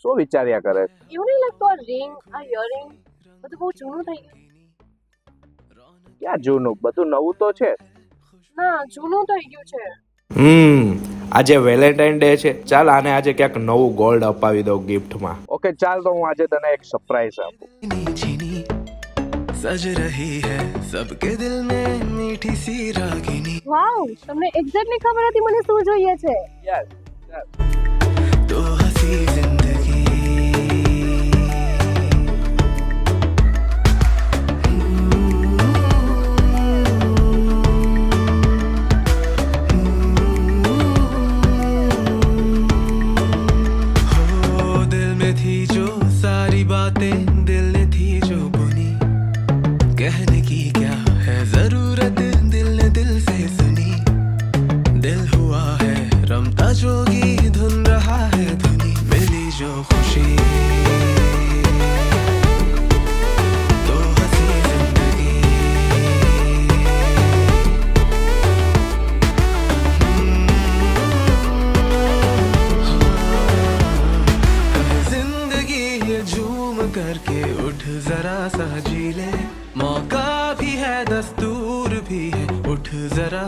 શું વિચાર્યા કરે? એવું નહીં લાગતું આ રિંગ, આ ઇયરિંગ બધું બહુ જૂનું થઈ ગયું? ક્યાં જૂનું, બધું નવું તો છે. ના, જૂનું થઈ ગયું છે. આજે વેલેન્ટાઇન ડે છે, ચાલ આને આજે ક્યાંક નવું ગોલ્ડ અપાવી દઉં ગિફ્ટમાં. ઓકે ચાલ, તો હું આજે તને એક સરપ્રાઈઝ આપું. सज रही है सबके दिल में मीठी सी रागिनी. વાવ, તમને એક્ઝેક્ટલી ખબર હતી મને શું જોઈએ છે. યસ तो हंसी जिंदगी हो दिल में थी जो सारी बातें दिल ने थी जो बुनी कहने की क्या है जरूरत दिल ने दिल से सुनी दिल हुआ है रमता जोगी धुन रहा है धुनी मिली जो खुशी तो हंसी जिंदगी ये झूम करके उठ जरा सा जी ले मौका भी है दस्तूर भी है उठ जरा